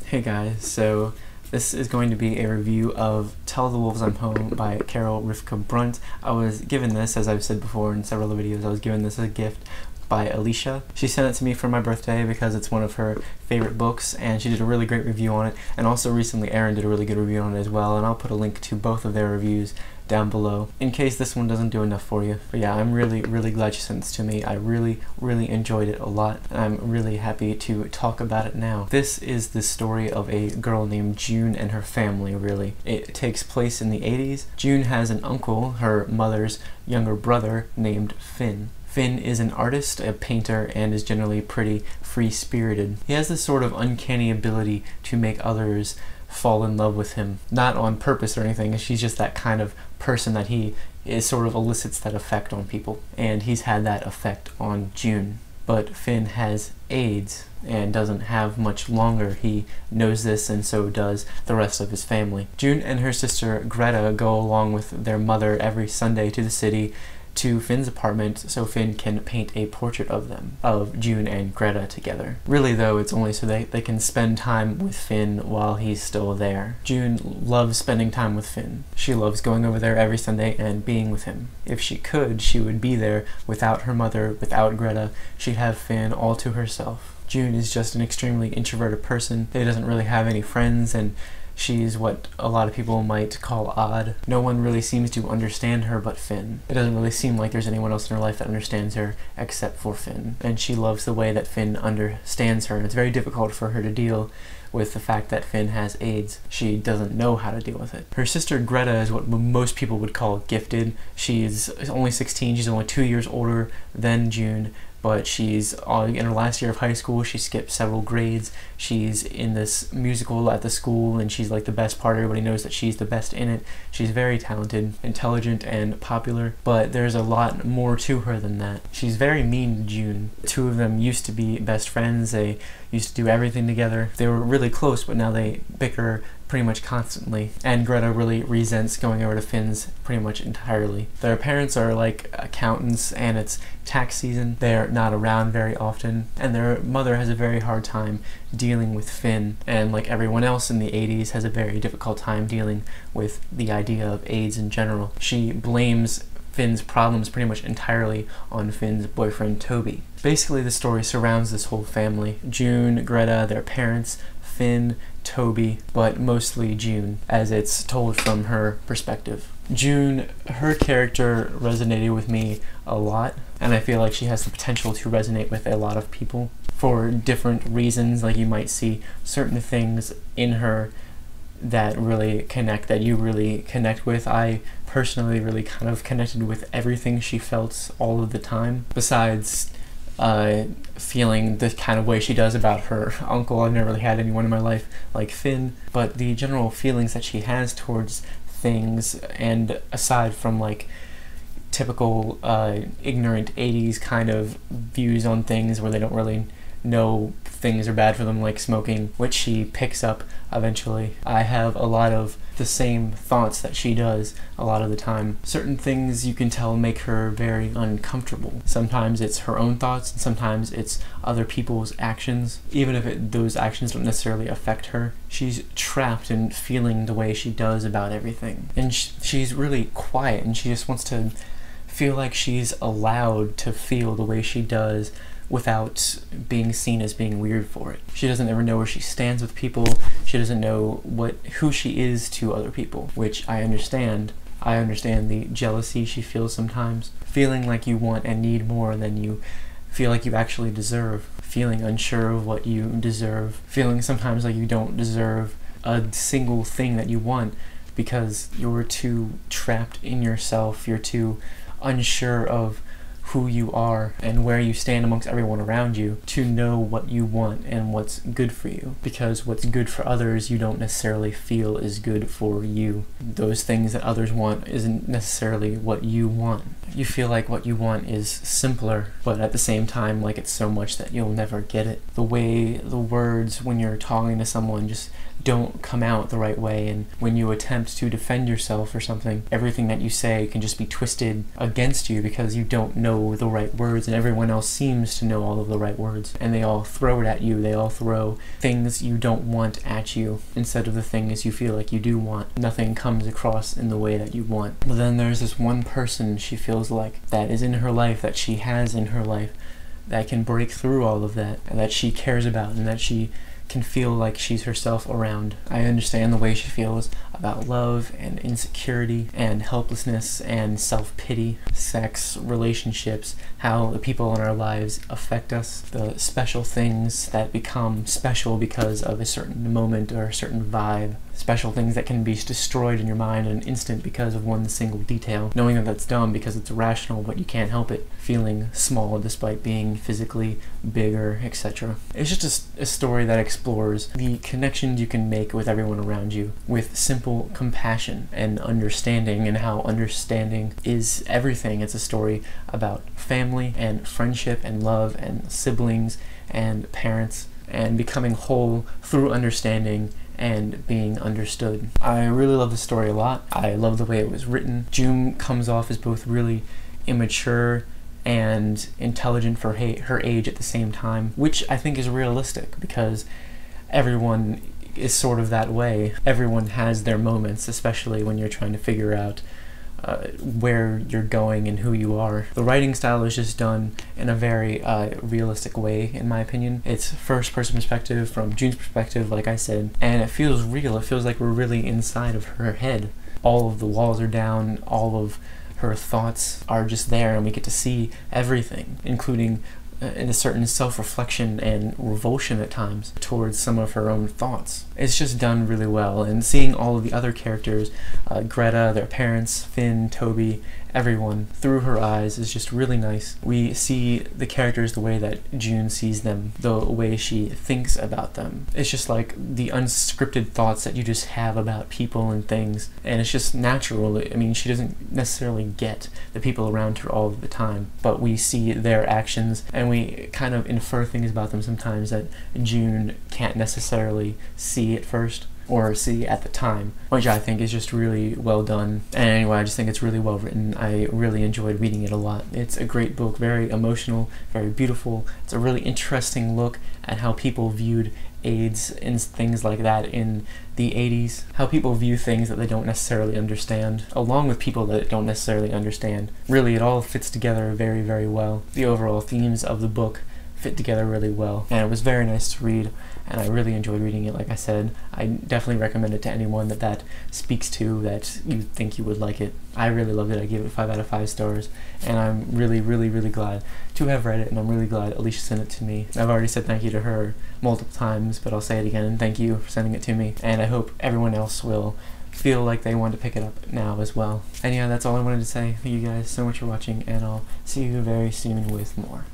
Hey guys, so this is going to be a review of Tell the Wolves I'm Home by Rifka Brunt. I was given this, as I've said before in several other videos, I was given this as a gift by Alicia. She sent it to me for my birthday because it's one of her favorite books, and she did a really great review on it, and also recently Erin did a really good review on it as well, and I'll put a link to both of their reviews down below in case this one doesn't do enough for you. But yeah, I'm really glad she sent this to me. I really enjoyed it a lot, and I'm really happy to talk about it now. This is the story of a girl named June and her family, really. It takes place in the 80s. June has an uncle, her mother's younger brother, named Finn. Finn is an artist, a painter, and is generally pretty free-spirited. He has this sort of uncanny ability to make others fall in love with him. Not on purpose or anything, she's just that kind of person that he is sort of elicits that effect on people. And he's had that effect on June. But Finn has AIDS and doesn't have much longer. He knows this, and so does the rest of his family. June and her sister Greta go along with their mother every Sunday to the city to Finn's apartment so Finn can paint a portrait of them, of June and Greta together. Really though, it's only so they can spend time with Finn while he's still there. June loves spending time with Finn. She loves going over there every Sunday and being with him. If she could, she would be there without her mother, without Greta. She'd have Finn all to herself. June is just an extremely introverted person. She doesn't really have any friends, and she's what a lot of people might call odd. No one really seems to understand her but Finn. It doesn't really seem like there's anyone else in her life that understands her except for Finn. And she loves the way that Finn understands her, and it's very difficult for her to deal with the fact that Finn has AIDS. She doesn't know how to deal with it. Her sister Greta is what most people would call gifted. She's only 16, she's only 2 years older than June, but she's in her last year of high school. She skipped several grades. She's in this musical at the school, and she's like the best part. Everybody knows that she's the best in it. She's very talented, intelligent, and popular, but there's a lot more to her than that. She's very mean to June. The two of them used to be best friends. They used to do everything together. They were really close, but now they bicker pretty much constantly, and Greta really resents going over to Finn's pretty much entirely. Their parents are like accountants, and it's tax season. They're not around very often, and their mother has a very hard time dealing with Finn, and like everyone else in the 80s has a very difficult time dealing with the idea of AIDS in general. She blames Finn's problems pretty much entirely on Finn's boyfriend Toby. Basically, the story surrounds this whole family: June, Greta, their parents, Finn, Toby, but mostly June, as it's told from her perspective. June, her character resonated with me a lot, and I feel like she has the potential to resonate with a lot of people for different reasons. Like, you might see certain things in her that really connect, that you really connect with. I personally really kind of connected with everything she felt all of the time, besides feeling the kind of way she does about her uncle. I've never really had anyone in my life like Finn, but the general feelings that she has towards things, and aside from like typical ignorant 80s kind of views on things where they don't really know things are bad for them, like smoking, which she picks up eventually. I have a lot of the same thoughts that she does a lot of the time. Certain things you can tell make her very uncomfortable. Sometimes it's her own thoughts, and sometimes it's other people's actions. Even if those actions don't necessarily affect her, she's trapped in feeling the way she does about everything. And she's really quiet, and she just wants to feel like she's allowed to feel the way she does without being seen as being weird for it. She doesn't ever know where she stands with people. She doesn't know who she is to other people, which I understand. I understand the jealousy she feels sometimes, feeling like you want and need more than you feel like you actually deserve, feeling unsure of what you deserve, feeling sometimes like you don't deserve a single thing that you want because you're too trapped in yourself, you're too unsure of who you are and where you stand amongst everyone around you to know what you want and what's good for you, because what's good for others you don't necessarily feel is good for you. Those things that others want isn't necessarily what you want. you feel like what you want is simpler, but at the same time, like it's so much that you'll never get it. The way the words when you're talking to someone just don't come out the right way, and when you attempt to defend yourself or something, everything that you say can just be twisted against you because you don't know the right words, and everyone else seems to know all of the right words, and they all throw it at you. They all throw things you don't want at you instead of the things you feel like you do want. Nothing comes across in the way that you want. But then there's this one person she feels like that is in her life, that she has in her life, that can break through all of that, and that she cares about, and that she can feel like she's herself around. I understand the way she feels about love and insecurity and helplessness and self-pity, sex, relationships, how the people in our lives affect us, the special things that become special because of a certain moment or a certain vibe, special things that can be destroyed in your mind in an instant because of one single detail, knowing that that's dumb because it's irrational, but you can't help it, feeling small despite being physically bigger, etc. It's just a story that explores the connections you can make with everyone around you with simple compassion and understanding, and how understanding is everything. It's a story about family and friendship and love and siblings and parents and becoming whole through understanding and being understood. I really love the story a lot. I love the way it was written. June comes off as both really immature and intelligent for her age at the same time, which I think is realistic because everyone is sort of that way. Everyone has their moments, especially when you're trying to figure out where you're going and who you are. The writing style is just done in a very realistic way, in my opinion. It's first person perspective from June's perspective, like I said, and it feels real. It feels like we're really inside of her head. All of the walls are down, all of her thoughts are just there, and we get to see everything, including in a certain self-reflection and revulsion at times towards some of her own thoughts. It's just done really well, and seeing all of the other characters, Greta, their parents, Finn, Toby, everyone, through her eyes is just really nice. We see the characters the way that June sees them, the way she thinks about them. It's just like the unscripted thoughts that you just have about people and things, and it's just natural. I mean, she doesn't necessarily get the people around her all of the time, but we see their actions, and we kind of infer things about them sometimes that June can't necessarily see at first or see at the time, which I think is just really well done. And anyway, I just think it's really well written. I really enjoyed reading it a lot. It's a great book, very emotional, very beautiful. It's a really interesting look at how people viewed AIDS and things like that in the 80s, how people view things that they don't necessarily understand, along with people that don't necessarily understand. Really, it all fits together very, very well. The overall themes of the book fit together really well, and it was very nice to read, and I really enjoyed reading it. Like I said, I definitely recommend it to anyone that speaks to, that you think you would like it. I really loved it. I gave it 5 out of 5 stars, and I'm really, really, really glad to have read it, and I'm really glad Alicia sent it to me. I've already said thank you to her multiple times, but I'll say it again, thank you for sending it to me, and I hope everyone else will feel like they want to pick it up now as well. And yeah, that's all I wanted to say. Thank you guys so much for watching, and I'll see you very soon with more.